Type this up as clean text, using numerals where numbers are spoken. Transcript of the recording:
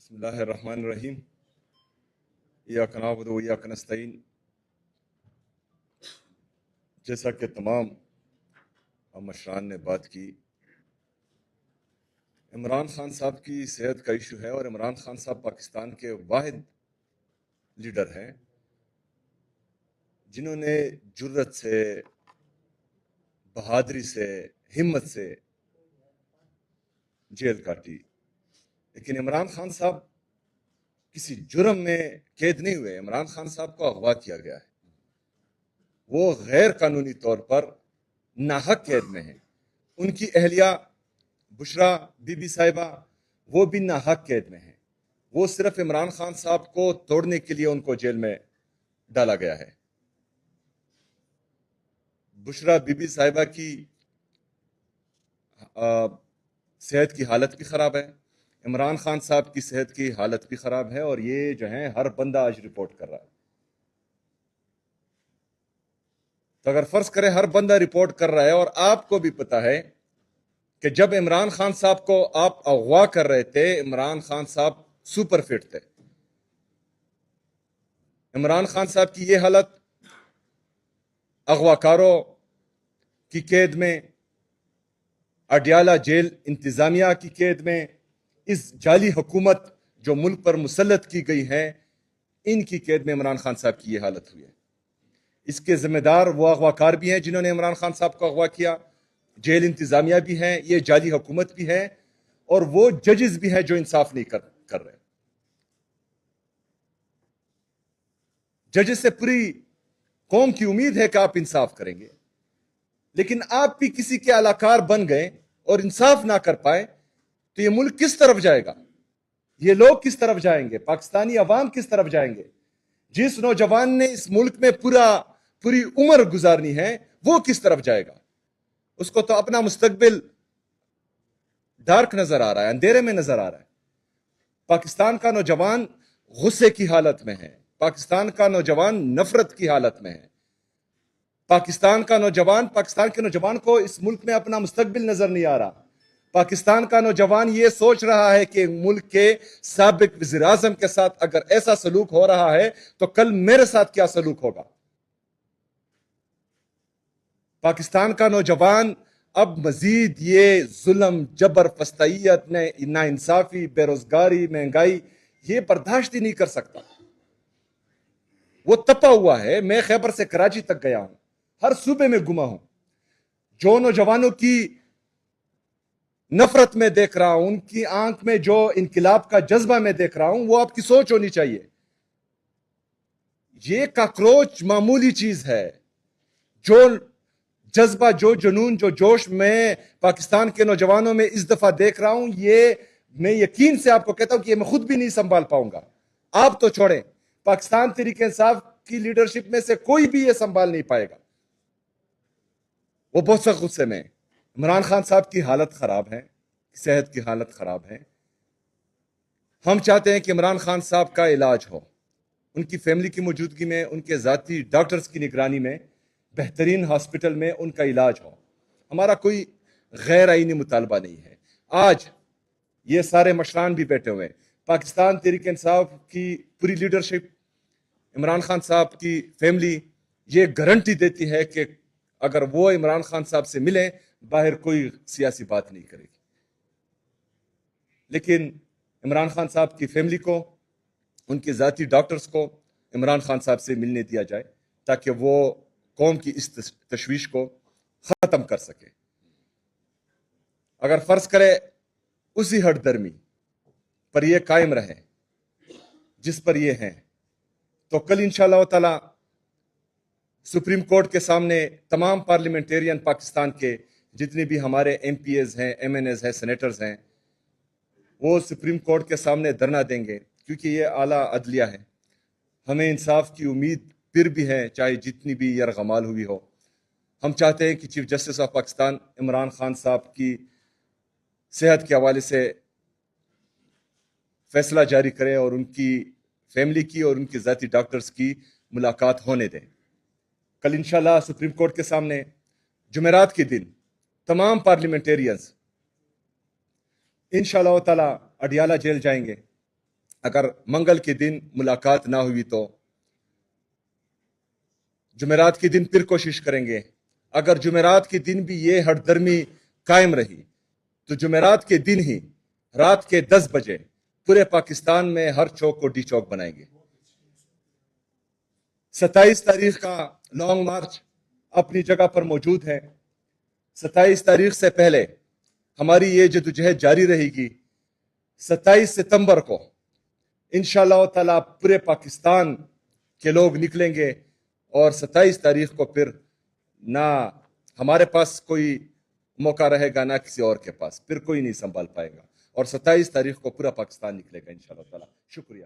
بسم اللہ الرحمن الرحیم ایاک نعبد و ایاک نستعین۔ جیسا کہ تمام مشران نے بات کی، عمران خان صاحب کی صحت کا ایشو ہے، اور عمران خان صاحب پاکستان کے واحد لیڈر ہیں جنہوں نے جرت سے، بہادری سے، ہمت سے جیل کاٹی۔ لیکن عمران خان صاحب کسی جرم میں قید نہیں ہوئے، عمران خان صاحب کو اغوا کیا گیا ہے، وہ غیر قانونی طور پر ناحق قید میں ہیں۔ ان کی اہلیہ بشرا بی بی صاحبہ وہ بھی ناحق قید میں ہیں، وہ صرف عمران خان صاحب کو توڑنے کے لیے ان کو جیل میں ڈالا گیا ہے۔ بشرا بی بی صاحبہ کی صحت کی حالت بھی خراب ہے، عمران خان صاحب کی صحت کی حالت بھی خراب ہے، اور یہ جو ہیں ہر بندہ آج رپورٹ کر رہا ہے۔ تو اگر فرض کرے ہر بندہ رپورٹ کر رہا ہے، اور آپ کو بھی پتا ہے کہ جب عمران خان صاحب کو آپ اغوا کر رہے تھے، عمران خان صاحب سپر فٹ تھے، عمران خان صاحب کی یہ حالت اغوا کاروں کی قید میں، اڈیالہ جیل انتظامیہ کی قید میں، اس جعلی حکومت جو ملک پر مسلط کی گئی ہے، ان کی قید میں عمران خان صاحب کی یہ حالت ہوئی ہے۔ اس کے ذمہ دار وہ اغوا کار بھی ہیں جنہوں نے عمران خان صاحب کو اغوا کیا، جیل انتظامیہ بھی ہیں، یہ جعلی حکومت بھی ہے، اور وہ ججز بھی ہیں جو انصاف نہیں کر رہے۔ ججز سے پوری قوم کی امید ہے کہ آپ انصاف کریں گے، لیکن آپ بھی کسی کے اعلیٰ بن گئے اور انصاف نہ کر پائے تو یہ ملک کس طرف جائے گا؟ یہ لوگ کس طرف جائیں گے؟ پاکستانی عوام کس طرف جائیں گے؟ جس نوجوان نے اس ملک میں پوری عمر گزارنی ہے، وہ کس طرف جائے گا؟ اس کو تو اپنا مستقبل ڈارک نظر آ رہا ہے، اندھیرے میں نظر آ رہا ہے۔ پاکستان کا نوجوان غصے کی حالت میں ہے، پاکستان کا نوجوان نفرت کی حالت میں ہے، پاکستان کے نوجوان کو اس ملک میں اپنا مستقبل نظر نہیں آ رہا۔ پاکستان کا نوجوان یہ سوچ رہا ہے کہ ملک کے سابق وزیر اعظم کے ساتھ اگر ایسا سلوک ہو رہا ہے تو کل میرے ساتھ کیا سلوک ہوگا۔ پاکستان کا نوجوان اب مزید یہ ظلم، جبر، فسطائیت، ناانصافی، بے روزگاری، مہنگائی یہ برداشت ہی نہیں کر سکتا۔ وہ تپا ہوا ہے۔ میں خیبر سے کراچی تک گیا ہوں، ہر صوبے میں گما ہوں، جو نوجوانوں کی نفرت میں دیکھ رہا ہوں، ان کی آنکھ میں جو انقلاب کا جذبہ میں دیکھ رہا ہوں، وہ آپ کی سوچ ہونی چاہیے۔ یہ کاکروچ معمولی چیز ہے۔ جو جذبہ، جو جنون، جو جوش میں پاکستان کے نوجوانوں میں اس دفعہ دیکھ رہا ہوں، یہ میں یقین سے آپ کو کہتا ہوں کہ یہ میں خود بھی نہیں سنبھال پاؤں گا۔ آپ تو چھوڑیں، پاکستان تحریک انصاف کی لیڈرشپ میں سے کوئی بھی یہ سنبھال نہیں پائے گا۔ وہ بہت سخت غصے میں۔ عمران خان صاحب کی حالت خراب ہے، صحت کی حالت خراب ہے۔ ہم چاہتے ہیں کہ عمران خان صاحب کا علاج ہو، ان کی فیملی کی موجودگی میں، ان کے ذاتی ڈاکٹرز کی نگرانی میں، بہترین ہاسپٹل میں ان کا علاج ہو۔ ہمارا کوئی غیر آئینی مطالبہ نہیں ہے۔ آج یہ سارے مشران بھی بیٹھے ہوئے ہیں، پاکستان تحریک انصاف کی پوری لیڈرشپ، عمران خان صاحب کی فیملی یہ گارنٹی دیتی ہے کہ اگر وہ عمران خان صاحب سے ملیں، باہر کوئی سیاسی بات نہیں کرے گی۔ لیکن عمران خان صاحب کی فیملی کو، ان کے ذاتی ڈاکٹرز کو عمران خان صاحب سے ملنے دیا جائے تاکہ وہ قوم کی اس تشویش کو ختم کر سکے۔ اگر فرض کرے اسی ہٹ درمی پر یہ قائم رہے جس پر یہ ہیں، تو کل انشاءاللہ تعالی سپریم کورٹ کے سامنے تمام پارلیمنٹیرین پاکستان کے جتنے بھی ہمارے ایم پی ایز ہیں، ایم این ایز ہیں، سینیٹرز ہیں، وہ سپریم کورٹ کے سامنے دھرنا دیں گے، کیونکہ یہ اعلیٰ عدلیہ ہے۔ ہمیں انصاف کی امید پھر بھی ہے، چاہے جتنی بھی یرغمال ہوئی ہو۔ ہم چاہتے ہیں کہ chief justice of Pakistan Imran Khan صاحب کی صحت کے حوالے سے فیصلہ جاری کریں اور ان کی فیملی کی اور ان کے ذاتی ڈاکٹرز کی ملاقات ہونے دیں۔ کل انشاءاللہ سپریم کورٹ کے سامنے جمعرات کے دن تمام پارلیمنٹیرینز انشاءاللہ تعالی اڈیالہ جیل جائیں گے، اگر منگل کے دن ملاقات نہ ہوئی تو جمعرات کے دن پھر کوشش کریں گے. اگر جمعرات کے دن بھی یہ ہٹ درمی قائم رہی تو جمعرات کے دن ہی رات کے 10 بجے پورے پاکستان میں ہر چوک کو ڈی چوک بنائیں گے. 27 تاریخ کا لانگ مارچ اپنی جگہ پر موجود ہے. 27 تاریخ سے پہلے ہماری یہ جدوجہد جاری رہے گی. 27 ستمبر کو انشاءاللہ تعالی پورے پاکستان کے لوگ نکلیں گے اور 27 تاریخ کو پھر نہ ہمارے پاس کوئی موقع رہے گا نہ کسی اور کے پاس، پھر کوئی نہیں سنبھال پائے گا، اور 27 تاریخ کو پورا پاکستان نکلے گا انشاءاللہ تعالی. شکریہ.